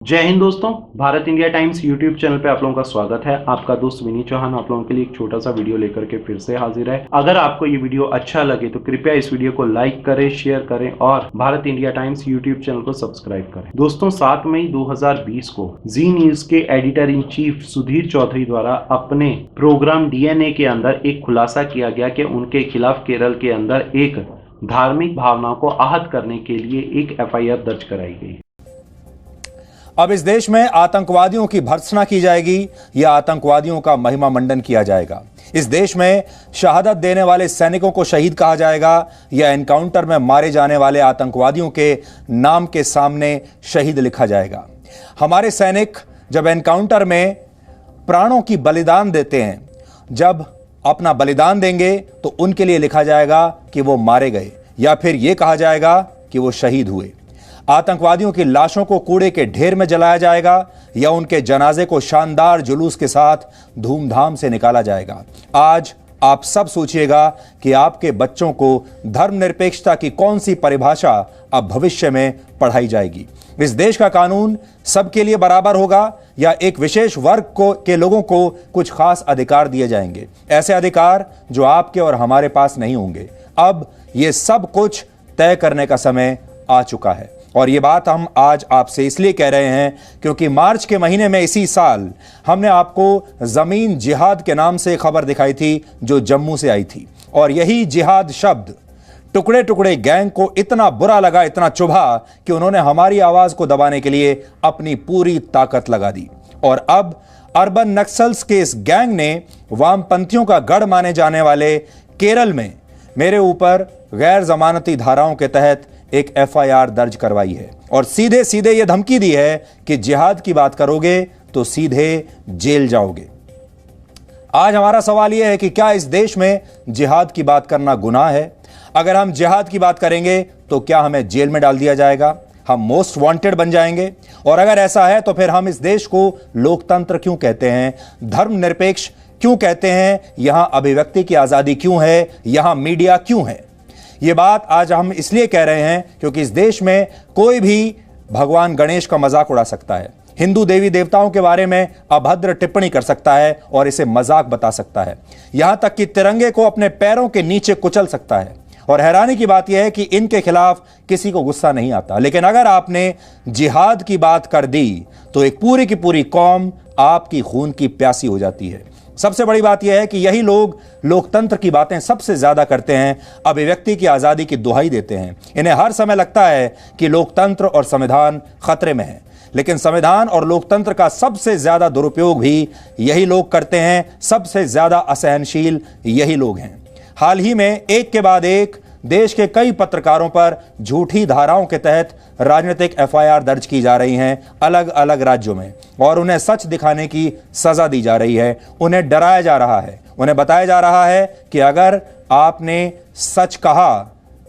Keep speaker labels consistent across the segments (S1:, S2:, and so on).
S1: जय हिंद दोस्तों, Bharat India Times YouTube channel पे आप लोगों का स्वागत है। आपका दोस्त विनीत चौहान आप लोगों के लिए एक छोटा सा वीडियो लेकर के फिर से हाजिर है। अगर आपको ये वीडियो अच्छा लगे तो कृपया इस वीडियो को लाइक करें, शेयर करें और Bharat India Times YouTube channel को सब्सक्राइब करें। दोस्तों, 7 मई 2020 को जी न्यूज के editor in chief Sudhir Chaudhary द्वारा अपने प्रोग्राम DNA के अंदर एक खुलासा किया गया कि उनके खिलाफ केरल के अंदर एक धार्मिक भावनाओं को आहत करने के लिए एक FIR दर्ज कराई गई।
S2: अब इस देश में आतंकवादियों की भर्त्सना की जाएगी या आतंकवादियों का महिमा मंडन किया जाएगा। इस देश में शहादत देने वाले सैनिकों को शहीद कहा जाएगा या एनकाउंटर में मारे जाने वाले आतंकवादियों के नाम के सामने शहीद लिखा जाएगा। हमारे सैनिक जब एनकाउंटर में प्राणों की बलिदान देते हैं, जब अपना बलिदान देंगे तो उनके लिए लिखा जाएगा कि वो मारे गए या फिर ये कहा जाएगा कि वो शहीद हुए। आतंकवादियों की लाशों को कूड़े के ढेर में जलाया जाएगा या उनके जनाजे को शानदार जुलूस के साथ धूमधाम से निकाला जाएगा। आज आप सब सोचिएगा कि आपके बच्चों को धर्मनिरपेक्षता की कौन सी परिभाषा अब भविष्य में पढ़ाई जाएगी। इस देश का कानून सबके लिए बराबर होगा या एक विशेष वर्ग के लोगों को कुछ खास अधिकार दिए जाएंगे, ऐसे अधिकार जो आपके और हमारे पास नहीं होंगे। अब यह सब कुछ तय करने का समय आ चुका है और ये बात हम आज आपसे इसलिए कह रहे हैं क्योंकि मार्च के महीने में इसी साल हमने आपको जमीन जिहाद के नाम से खबर दिखाई थी जो जम्मू से आई थी और यही जिहाद शब्द टुकड़े टुकड़े गैंग को इतना बुरा लगा, इतना चुभा कि उन्होंने हमारी आवाज को दबाने के लिए अपनी पूरी ताकत लगा दी। और अब अर्बन नक्सल्स के इस गैंग ने वामपंथियों का गढ़ माने जाने वाले केरल में मेरे ऊपर गैर जमानती धाराओं के तहत एक FIR दर्ज करवाई है और सीधे सीधे यह धमकी दी है कि जिहाद की बात करोगे तो सीधे जेल जाओगे। आज हमारा सवाल यह है कि क्या इस देश में जिहाद की बात करना गुनाह है? अगर हम जिहाद की बात करेंगे तो क्या हमें जेल में डाल दिया जाएगा, हम मोस्ट वांटेड बन जाएंगे? और अगर ऐसा है तो फिर हम इस देश को लोकतंत्र क्यों कहते हैं, धर्मनिरपेक्ष क्यों कहते हैं, यहां अभिव्यक्ति की आजादी क्यों है, यहां मीडिया क्यों है? ये बात आज हम इसलिए कह रहे हैं क्योंकि इस देश में कोई भी भगवान गणेश का मजाक उड़ा सकता है, हिंदू देवी देवताओं के बारे में अभद्र टिप्पणी कर सकता है और इसे मजाक बता सकता है, यहां तक कि तिरंगे को अपने पैरों के नीचे कुचल सकता है। और हैरानी की बात यह है कि इनके खिलाफ किसी को गुस्सा नहीं आता, लेकिन अगर आपने जिहाद की बात कर दी तो एक पूरी की पूरी कौम आपकी खून की प्यासी हो जाती है। सबसे बड़ी बात यह है कि यही लोग लोकतंत्र की बातें सबसे ज्यादा करते हैं, अभिव्यक्ति की आजादी की दुहाई देते हैं। इन्हें हर समय लगता है कि लोकतंत्र और संविधान खतरे में है, लेकिन संविधान और लोकतंत्र का सबसे ज्यादा दुरुपयोग भी यही लोग करते हैं, सबसे ज्यादा असहनशील यही लोग हैं। हाल ही में एक के बाद एक देश के कई पत्रकारों पर झूठी धाराओं के तहत राजनीतिक FIR दर्ज की जा रही हैं अलग अलग राज्यों में और उन्हें सच दिखाने की सजा दी जा रही है, उन्हें डराया जा रहा है, उन्हें बताया जा रहा है कि अगर आपने सच कहा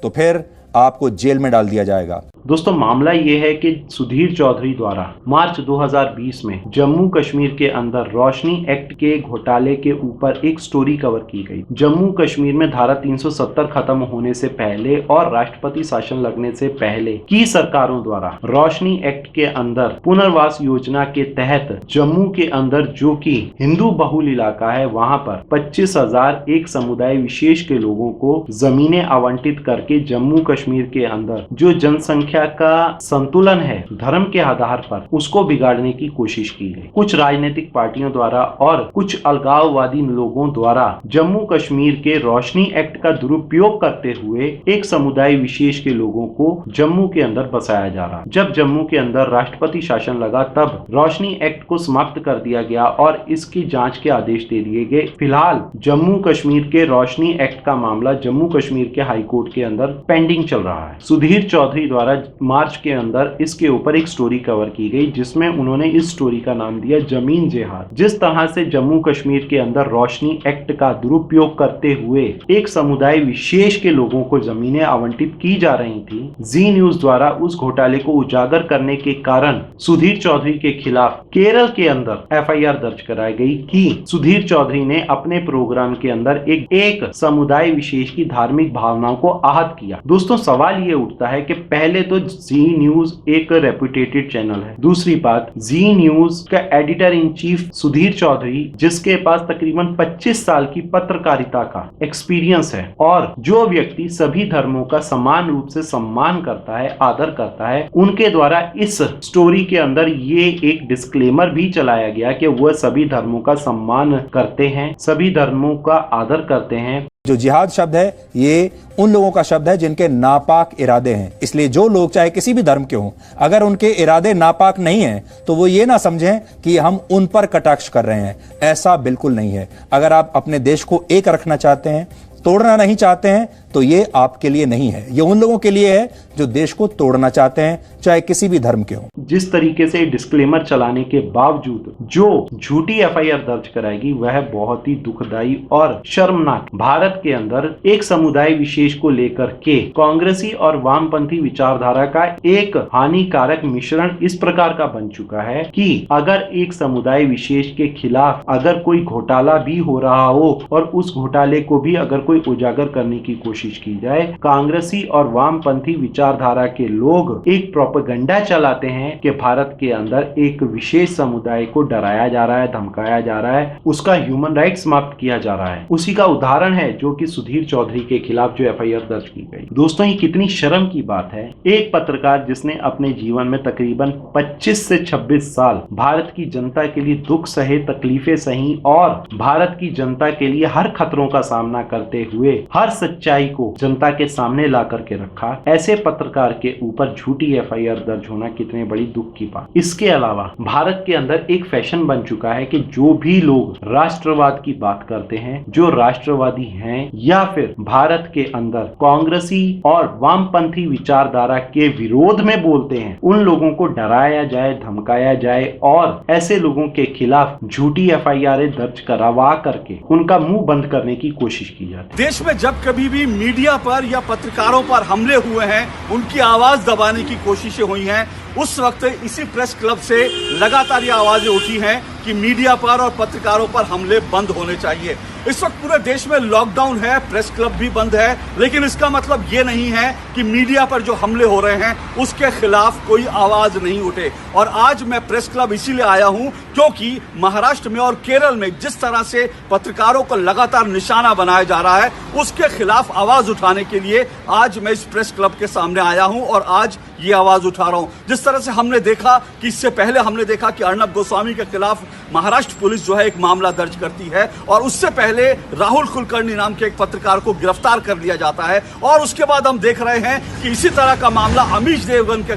S2: तो फिर आपको जेल में डाल दिया जाएगा।
S1: दोस्तों, मामला ये है कि सुधीर चौधरी द्वारा मार्च 2020 में जम्मू कश्मीर के अंदर रोशनी एक्ट के घोटाले के ऊपर एक स्टोरी कवर की गई। जम्मू कश्मीर में धारा 370 खत्म होने से पहले और राष्ट्रपति शासन लगने से पहले की सरकारों द्वारा रोशनी एक्ट के अंदर पुनर्वास योजना के तहत जम्मू के अंदर जो कि हिंदू बहुल इलाका है वहां पर 25,000 एक समुदाय विशेष के लोगों को जमीनें आवंटित करके जम्मू कश्मीर के अंदर जो जनसंख्या का संतुलन है धर्म के आधार पर उसको बिगाड़ने की कोशिश की गई। कुछ राजनीतिक पार्टियों द्वारा और कुछ अलगाववादी लोगों द्वारा जम्मू कश्मीर के रोशनी एक्ट का दुरुपयोग करते हुए एक समुदाय विशेष के लोगों को जम्मू के अंदर बसाया जा रहा। जब जम्मू के अंदर राष्ट्रपति शासन लगा तब रोशनी एक्ट को समाप्त कर दिया गया और इसकी जांच के आदेश दे दिए गए। फिलहाल जम्मू कश्मीर के रोशनी एक्ट का मामला जम्मू कश्मीर के हाईकोर्ट के अंदर पेंडिंग चल रहा है। सुधीर चौधरी द्वारा मार्च के अंदर इसके ऊपर एक स्टोरी कवर की गई जिसमें उन्होंने इस स्टोरी का नाम दिया जमीन जिहाद। जिस तरह से जम्मू कश्मीर के अंदर रोशनी एक्ट का दुरुपयोग करते हुए एक समुदाय विशेष के लोगों को जमीनें आवंटित की जा रही थी, जी न्यूज द्वारा उस घोटाले को उजागर करने के कारण सुधीर चौधरी के खिलाफ केरल के अंदर FIR दर्ज कराई गई कि सुधीर चौधरी ने अपने प्रोग्राम के अंदर एक समुदाय विशेष की धार्मिक भावनाओं को आहत किया। दोस्तों, सवाल ये उठता है कि पहले तो तो जी न्यूज एक रेपुटेटेड चैनल है। दूसरी बात, जी न्यूज का editor in chief Sudhir Chaudhary, जिसके पास तकरीबन 25 साल की पत्रकारिता का एक्सपीरियंस है और जो व्यक्ति सभी धर्मों का समान रूप से सम्मान करता है, आदर करता है, उनके द्वारा इस स्टोरी के अंदर ये एक डिस्क्लेमर भी चलाया गया कि वह सभी धर्मों का सम्मान करते हैं, सभी धर्मों का आदर करते हैं।
S2: जो जिहाद शब्द है ये उन लोगों का शब्द है जिनके नापाक इरादे हैं, इसलिए जो लोग चाहे किसी भी धर्म के हों, अगर उनके इरादे नापाक नहीं हैं तो वो ये ना समझें कि हम उन पर कटाक्ष कर रहे हैं। ऐसा बिल्कुल नहीं है। अगर आप अपने देश को एक रखना चाहते हैं, तोड़ना नहीं चाहते हैं, तो ये आपके लिए नहीं है। ये उन लोगों के लिए है जो देश को तोड़ना चाहते हैं, चाहे किसी भी धर्म के हों।
S1: जिस तरीके से डिस्क्लेमर चलाने के बावजूद जो झूठी एफआईआर दर्ज कराएगी वह बहुत ही दुखदाई और शर्मनाक। भारत के अंदर एक समुदाय विशेष को लेकर के कांग्रेसी और वामपंथी विचारधारा का एक हानिकारक मिश्रण इस प्रकार का बन चुका है कि अगर एक समुदाय विशेष के खिलाफ अगर कोई घोटाला भी हो रहा हो और उस घोटाले को भी अगर कोई उजागर करने की कोशिश की जाए, कांग्रेसी और वामपंथी विचारधारा के लोग एक प्रोपेगेंडा चलाते हैं कि भारत के अंदर एक विशेष समुदाय को डराया जा रहा है, धमकाया जा रहा है, उसका ह्यूमन राइट समाप्त किया जा रहा है। उसी का उदाहरण है जो कि सुधीर चौधरी के खिलाफ जो एफआईआर दर्ज की गई। दोस्तों, ये कितनी शर्म की बात है। एक पत्रकार जिसने अपने जीवन में तकरीबन 25 से 26 साल भारत की जनता के लिए दुख सहे, तकलीफें सही और भारत की जनता के लिए हर खतरों का सामना करते हुए हर सच्चाई को जनता के सामने ला करके रखा, ऐसे पत्रकार के ऊपर झूठी एफआईआर दर्ज होना कितने बड़ी दुख की बात। इसके अलावा भारत के अंदर एक फैशन बन चुका है कि जो भी लोग राष्ट्रवाद की बात करते हैं, जो राष्ट्रवादी हैं या फिर भारत के अंदर कांग्रेसी और वामपंथी विचारधारा के विरोध में बोलते हैं, उन लोगों को डराया जाए, धमकाया जाए और ऐसे लोगों के खिलाफ झूठी एफआईआर दर्ज करवा करके उनका मुंह बंद करने की कोशिश की जाती है।
S3: देश में जब कभी भी मीडिया पर या पत्रकारों पर हमले हुए हैं, उनकी आवाज दबाने की कोशिशें हुई हैं, उस वक्त इसी प्रेस क्लब से लगातार ये आवाजें उठी हैं कि मीडिया पर और पत्रकारों पर हमले बंद होने चाहिए। इस वक्त पूरे देश में लॉकडाउन है, प्रेस क्लब भी बंद है, लेकिन इसका मतलब ये नहीं है कि मीडिया पर जो हमले हो रहे हैं उसके खिलाफ कोई आवाज नहीं उठे। और आज मैं प्रेस क्लब इसीलिए आया हूं क्योंकि महाराष्ट्र में और केरल में जिस तरह से पत्रकारों को लगातार निशाना बनाया जा रहा है, उसके खिलाफ आवाज उठाने के लिए आज मैं इस प्रेस क्लब के सामने आया हूं और आज ये आवाज उठा रहा हूं। जिस तरह से हमने देखा कि इससे पहले हमने देखा कि अर्नब गोस्वामी के खिलाफ महाराष्ट्र पुलिस जो है एक मामला दर्ज करती है और उससे पहले राहुल कुलकर्णी नाम के एक पत्रकार को गिरफ्तार कर लिया जाता है और उसके बाद हम देख रहे हैं कि इसी तरह का मामला अमीश देवगन के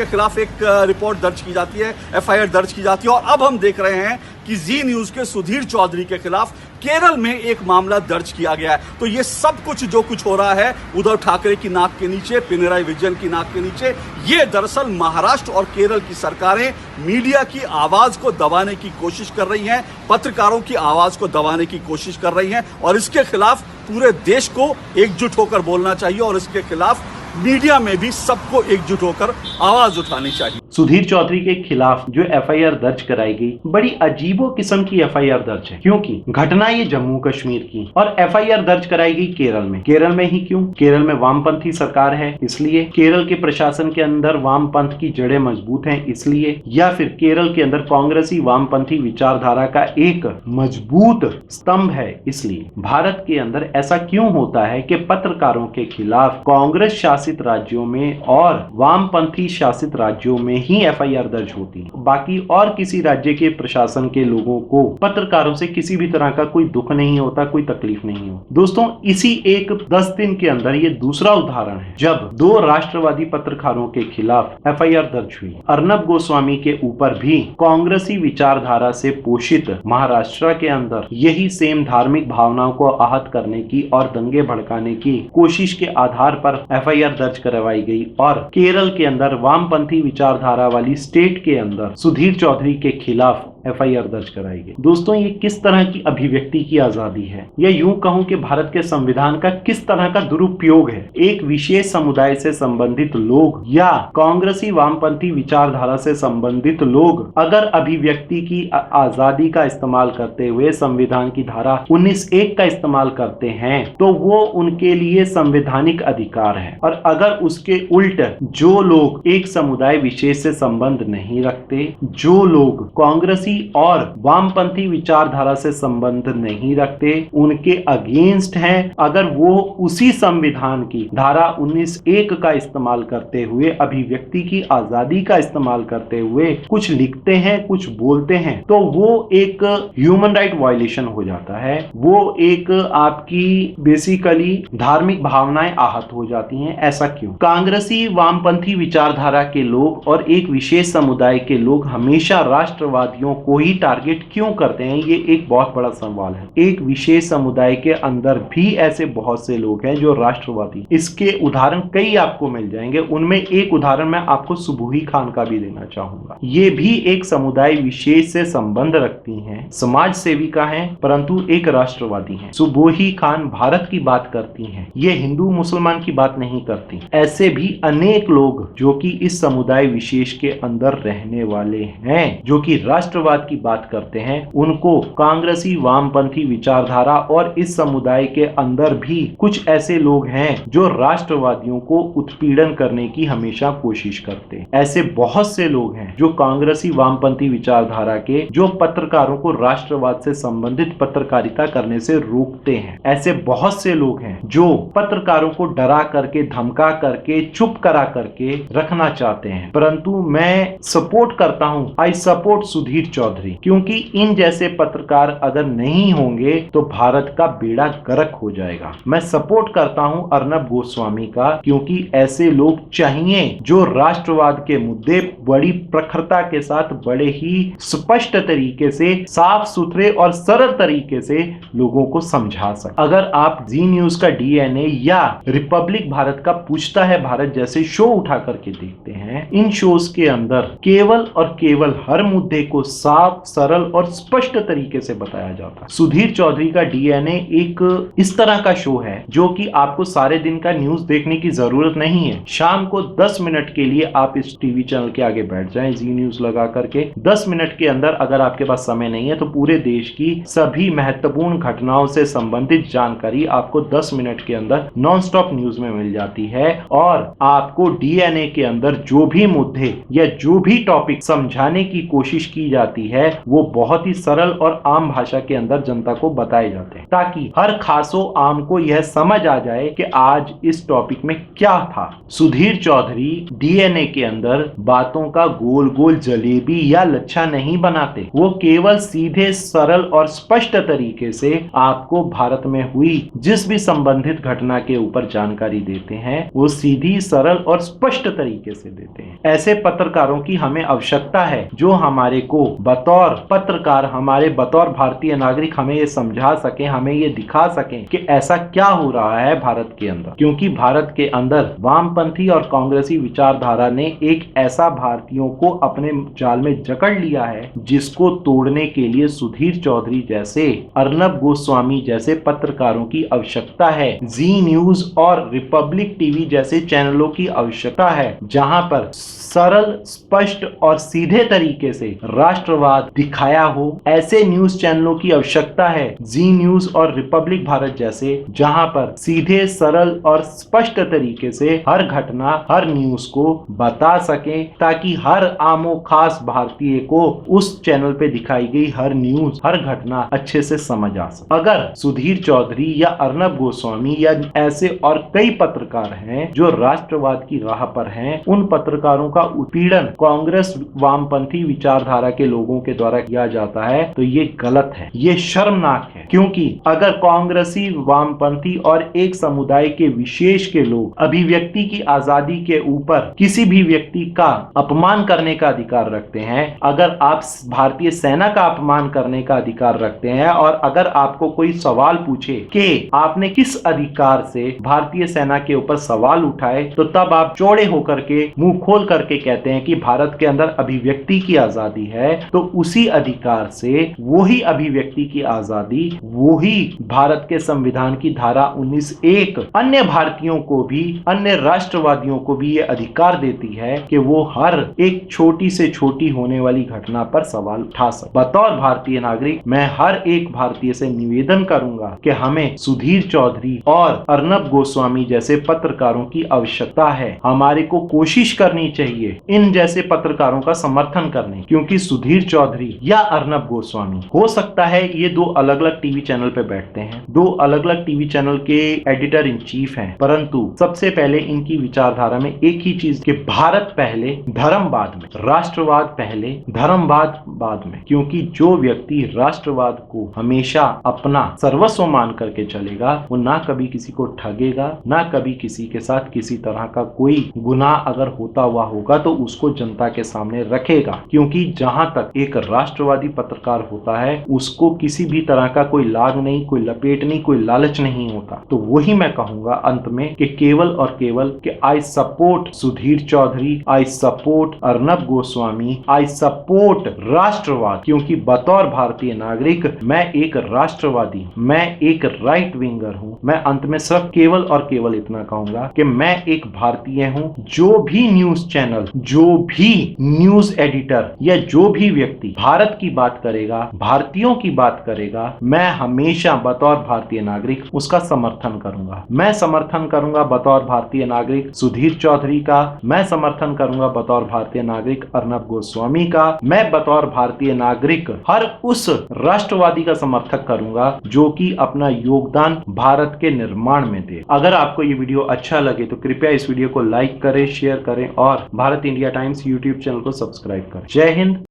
S3: खिलाफ एक रिपोर्ट दर्ज की जाती है, एफआईआर दर्ज की जाती है और अब हम देख रहे हैं कि जी न्यूज के सुधीर चौधरी के खिलाफ केरल में एक मामला दर्ज किया गया है। तो ये सब कुछ जो कुछ हो रहा है उद्धव ठाकरे की नाक के नीचे, पिनराई विजयन की नाक के नीचे, ये दरअसल महाराष्ट्र और केरल की सरकारें मीडिया की आवाज को दबाने की कोशिश कर रही हैं, पत्रकारों की आवाज को दबाने की कोशिश कर रही हैं और इसके खिलाफ पूरे देश को एकजुट होकर बोलना चाहिए और इसके खिलाफ मीडिया में भी सबको एकजुट होकर आवाज उठानी चाहिए।
S1: सुधीर चौधरी के खिलाफ जो एफआईआर दर्ज कराई गई, बड़ी अजीबो किस्म की एफआईआर दर्ज है क्योंकि घटना ये जम्मू कश्मीर की और एफआईआर दर्ज कराई गई केरल में। केरल में ही क्यों? केरल में वामपंथी सरकार है इसलिए, केरल के प्रशासन के अंदर वामपंथ की जड़ें मजबूत हैं इसलिए, या फिर केरल के अंदर कांग्रेसी वामपंथी विचारधारा का एक मजबूत स्तंभ है इसलिए। भारत के अंदर ऐसा क्यों होता है कि पत्रकारों के खिलाफ कांग्रेस शासित राज्यों में और वामपंथी शासित राज्यों में ही एफआईआर दर्ज होती है, बाकी और किसी राज्य के प्रशासन के लोगों को पत्रकारों से किसी भी तरह का कोई दुख नहीं होता, कोई तकलीफ नहीं हो। दोस्तों, इसी एक 10 दिन के अंदर ये दूसरा उदाहरण है जब 2 राष्ट्रवादी पत्रकारों के खिलाफ एफआईआर दर्ज हुई। अर्नब गोस्वामी के ऊपर भी कांग्रेसी विचारधारा से पोषित महाराष्ट्र के अंदर यही सेम धार्मिक भावनाओं को आहत करने की और दंगे भड़काने की कोशिश के आधार पर एफआईआर दर्ज करवाई गई और केरल के अंदर वामपंथी विचारधारा वाली स्टेट के अंदर सुधीर चौधरी के खिलाफ एफआईआर दर्ज कराई गई। दोस्तों, ये किस तरह की अभिव्यक्ति की आजादी है, या यूं कहूं कि भारत के संविधान का किस तरह का दुरुपयोग है। एक विशेष समुदाय से संबंधित लोग या कांग्रेसी वामपंथी विचारधारा से संबंधित लोग अगर अभिव्यक्ति की आजादी का इस्तेमाल करते हुए संविधान की धारा 19(1) का इस्तेमाल करते हैं तो वो उनके लिए संवैधानिक अधिकार है। और अगर उसके उल्ट जो लोग एक समुदाय विशेष से संबंध नहीं रखते, जो लोग कांग्रेसी और वामपंथी विचारधारा से संबंध नहीं रखते, उनके अगेंस्ट हैं, अगर वो उसी संविधान की धारा 19(1) का इस्तेमाल करते हुए अभिव्यक्ति की आजादी का इस्तेमाल करते हुए कुछ लिखते हैं, कुछ बोलते हैं, तो वो एक ह्यूमन राइट वायलेशन हो जाता है। वो एक आपकी बेसिकली धार्मिक भावनाएं आहत हो जाती हैं। ऐसा क्यों? कांग्रेसी वामपंथी विचारधारा के लोग और एक विशेष समुदाय के लोग हमेशा राष्ट्रवादियों को ही टारगेट क्यों करते हैं? ये एक बहुत बड़ा सवाल है। एक विशेष समुदाय के अंदर भी ऐसे बहुत से लोग हैं जो राष्ट्रवादी, इसके उदाहरण कई आपको मिल जाएंगे। उनमें एक उदाहरण मैं आपको सुबोही खान का भी देना चाहूंगा। ये भी एक समुदाय विशेष से संबंध रखती हैं, समाज सेविका हैं, परंतु एक राष्ट्रवादी हैं। सुबोही खान भारत की बात करती हैं, ये हिंदू मुसलमान की बात नहीं करती। ऐसे भी अनेक लोग जो कि इस समुदाय विशेष के अंदर रहने वाले हैं, जो कि राष्ट्रवाद की बात करते हैं, उनको कांग्रेसी वामपंथी विचारधारा और इस समुदाय के अंदर भी कुछ ऐसे लोग हैं जो राष्ट्रवादियों को उत्पीड़न करने की हमेशा कोशिश करते हैं। ऐसे बहुत से लोग हैं जो कांग्रेसी वामपंथी विचारधारा के जो पत्रकारों को राष्ट्रवाद से संबंधित पत्रकारिता करने से रोकते हैं। ऐसे बहुत से लोग हैं जो पत्रकारों को डरा करके, धमका करके, चुप करा करके रखना चाहते हैं। परंतु मैं सपोर्ट करता हूं, आई सपोर्ट सुधीर चौधरी, क्योंकि इन जैसे पत्रकार अगर नहीं होंगे तो भारत का बेड़ा गर्क हो जाएगा। मैं सपोर्ट करता हूं अर्नब गोस्वामी का, क्योंकि ऐसे लोग चाहिए जो राष्ट्रवाद के मुद्दे बड़ी प्रखरता के साथ, बड़े ही स्पष्ट तरीके से, साफ सुथरे और सरल तरीके से लोगों को समझा सके। अगर आप जी न्यूज का डीएनए या रिपब्लिक भारत का पूछता है भारत जैसे शो उठा करके देखते हैं, इन शोज के अंदर केवल और केवल हर मुद्दे को साफ, सरल और स्पष्ट तरीके से बताया जाता है। सुधीर चौधरी का डीएनए एक इस तरह का शो है जो कि आपको सारे दिन का न्यूज देखने की जरूरत नहीं है। शाम को 10 मिनट के लिए आप इस टीवी चैनल के आगे बैठ जाएं, जी न्यूज लगा करके 10 मिनट के अंदर, अगर आपके पास समय नहीं है तो पूरे देश की सभी महत्वपूर्ण घटनाओं से संबंधित जानकारी आपको 10 मिनट के अंदर नॉन स्टॉप न्यूज में मिल जाती है। और आपको डीएनए के अंदर जो भी मुद्दे या जो भी टॉपिक समझाने की कोशिश की जाती है वो बहुत ही सरल और आम भाषा के अंदर जनता को बताए जाते हैं, ताकि हर खासो आम को यह समझ आ जाए कि आज इस टॉपिक में क्या था। सुधीर चौधरी डीएनए के अंदर बातों का गोल गोल जलेबी या लच्छा नहीं बनाते, वो केवल सीधे, सरल और स्पष्ट तरीके से आपको भारत में हुई जिस भी संबंधित घटना के ऊपर जानकारी देते हैं, वो सीधी, सरल और स्पष्ट तरीके से देते हैं। ऐसे पत्रकारों की हमें आवश्यकता है जो हमारे को बतौर पत्रकार, हमारे बतौर भारतीय नागरिक हमें ये समझा सके, हमें ये दिखा सके कि ऐसा क्या हो रहा है भारत के अंदर। क्योंकि भारत के अंदर वामपंथी और कांग्रेसी विचारधारा ने एक ऐसा भारतीयों को अपने जाल में जकड़ लिया है जिसको तोड़ने के लिए सुधीर चौधरी जैसे, अर्नब गोस्वामी जैसे पत्रकारों की आवश्यकता है। जी न्यूज और रिपब्लिक टीवी जैसे चैनलों की आवश्यकता है जहां पर सरल, स्पष्ट और सीधे तरीके से राष्ट्रवाद दिखाया हो। ऐसे न्यूज चैनलों की आवश्यकता है, जी न्यूज और रिपब्लिक भारत जैसे, जहां पर सीधे, सरल और स्पष्ट तरीके से हर घटना, हर न्यूज को बता सके, ताकि हर आमो खास भारतीय को उस चैनल पे दिखाई गई हर न्यूज, हर घटना अच्छे से समझ आ सके। अगर सुधीर चौधरी या अर्नब गोस्वामी या ऐसे और कई पत्रकार हैं जो राष्ट्रवाद की राह पर हैं, उन पत्रकारों का उत्पीड़न कांग्रेस वामपंथी विचारधारा के लोगों के द्वारा किया जाता है तो ये गलत है, ये शर्मनाक है। क्योंकि अगर कांग्रेसी, वामपंथी और एक समुदाय के विशेष के लोग अभिव्यक्ति की आजादी के ऊपर किसी भी व्यक्ति का अपमान करने करने का अधिकार रखते हैं, अगर आप भारतीय सेना का अपमान करने का अधिकार रखते हैं और अगर आपको कोई सवाल पूछे कि आपने किस अधिकार से भारतीय सेना के ऊपर सवाल उठाए, तो तब आप चौड़े होकर के मुंह खोल करके कहते हैं कि भारत के अंदर अभिव्यक्ति की आजादी है, तो उसी अधिकार से वही अभिव्यक्ति की आजादी, वही भारत के संविधान की धारा 19(1) अन्य भारतीयों को भी, अन्य राष्ट्रवादियों को भी यह अधिकार देती है कि वो हर एक छोटी से छोटी होने वाली घटना पर सवाल उठा सके। बतौर भारतीय नागरिक मैं हर एक भारतीय से निवेदन करूंगा कि हमें सुधीर चौधरी और अर्नब गोस्वामी जैसे पत्रकारों की आवश्यकता है। हमारे को कोशिश करनी चाहिए इन जैसे पत्रकारों का समर्थन करने, क्योंकि सुधीर चौधरी या अर्नब गोस्वामी, हो सकता है ये दो अलग अलग टीवी चैनल पे बैठते हैं, दो अलग अलग टीवी चैनल के एडिटर इन चीफ हैं, परंतु सबसे पहले इनकी विचारधारा में एक ही चीज कि भारत पहले धर्म बाद में, राष्ट्रवाद पहले धर्मवाद बाद में। क्योंकि जो व्यक्ति राष्ट्रवाद को हमेशा अपना सर्वस्व मान करके चलेगा, वो ना कभी किसी को ठगेगा, ना कभी किसी के साथ किसी तरह का कोई गुनाह अगर होता हुआ होगा तो उसको जनता के सामने रखेगा। क्योंकि जहां तक एक राष्ट्रवादी पत्रकार होता है, उसको किसी भी तरह का कोई लाग नहीं, कोई लपेट नहीं, कोई लालच नहीं होता। तो वही मैं कहूंगा अंत में कि केवल और केवल कि I support Sudhir Chaudhary, I support Arnab Goswami, I support राष्ट्रवाद। क्योंकि बतौर भारतीय नागरिक मैं एक राष्ट्रवादी, मैं एक राइट विंगर हूं। मैं अंत में सिर्फ केवल और केवल इतना कहूंगा कि मैं एक भारतीय हूं। जो भी न्यूज चैनल, जो भी न्यूज एडिटर या जो भी व्यक्ति भारत की बात करेगा, भारतीयों की बात करेगा, मैं हमेशा बतौर भारतीय नागरिक उसका समर्थन करूंगा। मैं समर्थन करूंगा बतौर भारतीय नागरिक सुधीर चौधरी का, मैं समर्थन करूंगा बतौर भारतीय नागरिक अर्नब गोस्वामी का, मैं बतौर भारतीय नागरिक हर उस राष्ट्रवादी का समर्थक करूंगा जो कि अपना योगदान भारत के निर्माण में दे। अगर आपको ये वीडियो अच्छा लगे तो कृपया इस वीडियो को लाइक करें, शेयर करें और Bharat India Times YouTube channel को सब्सक्राइब करें। जय हिंद।